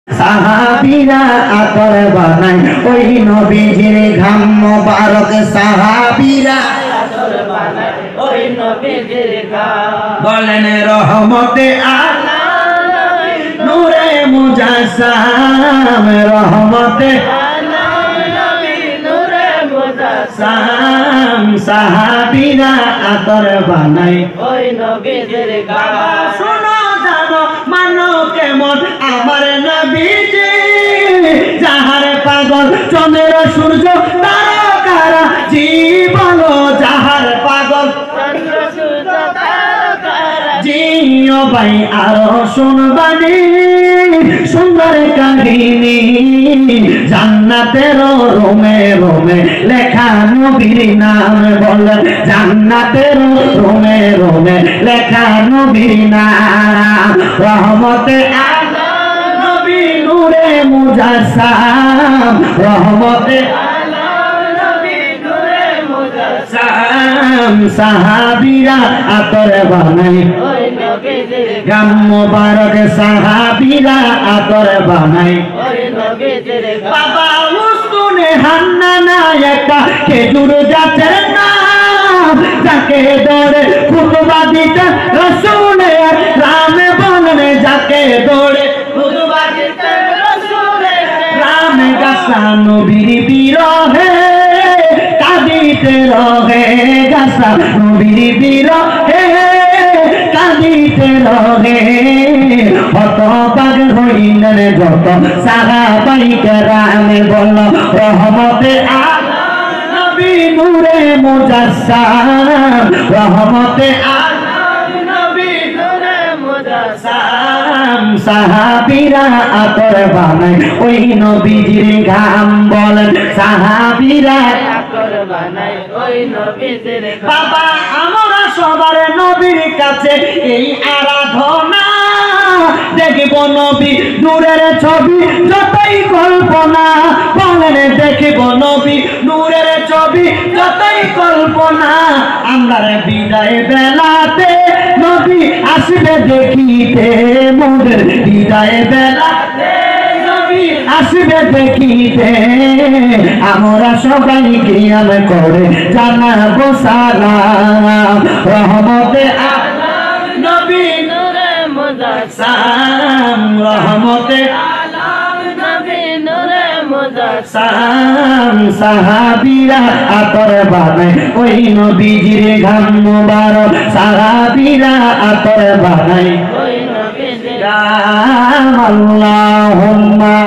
সাহাবীরা আতর বানায় ওই নবীজির ঘাম মোবারক সাহাবীরা আতর বানায় ওই নবীজির ঘাম বলেন রহমতে আলাম নূরে মুজাসসাম রহমতে আলাম নবী নূরে মুজাসসাম সাহাবীরা আতর বানায় ওই নবীজির ঘাম শোনো জানো মানো কেমন আমার নবীজি যাহার পাগল চন্দ্র সূর্য তারকারা জীবন যাহার পাগল চন্দ্র সূর্য তারকারা জিও ভাই আরো শুনবানি সুন্দর কাহিনী জান্নাতের রোমে রোমে লেখা নবীর নাম বলেন জান্নাতের রোমে রোমে লেখা নবীর নাম রহমতে আলাম নবী নূরে মুজাসসাম রহমতে আলাম নবী নূরে মুজাসসাম সাহাবীরা আতর বানায় ওই নবীজির গাম মোবারক সাহাবীরা আতর বানায় ওই নবীজির বাবা উসকুনে হান্নানা একটা খেজুর গাছের নাম যাকে দৌড়ে খুতবা দিতে রাসূলে রাম বলেন যাকে দৌড়ে খুতবা দিতে রাসূলে রাম গাছা নবীর বিরহে কাঁদিতে রহে গাছা নবীর বিরহে কাঁদিতে রহে হতবাক হইলেন যত সাহাবাই কেরাম বল রহমতে আলাম নবী নূরে মুজাসসাম রহমতে আলাম নবী নূরে মুজাসসাম সাহাবীরা আতর বানায় ওই নবীজির ঘাম বলেন সাহাবীরা আতর বানায় ওই নবীজির বাবা আমরা সবার নবীর কাছে এই আরাধনা দেখিব নবী নূরের ছবি যতই কল্পনা বলেন দেখিব নবী নূরের ছবি যতই কল্পনা আমরা বিদায় বেলাতে নবী আসবে দেখিতে মোদের বিদায় বেলাতে নবী আসবে দেখিতে আমরা সবাই কিয়াম করে জানাবো সালাম রহমতে আলাম নবী নূরে মুজাসসাম রহমতে আলাম নবী নূরে মুজাসসাম সাহাবীরা আতর বানায় ওই নবীজির ঘাম মোবারক সাহাবীরা আতর বানায় ওই নবীজির ঘাম আল্লাহুম্মা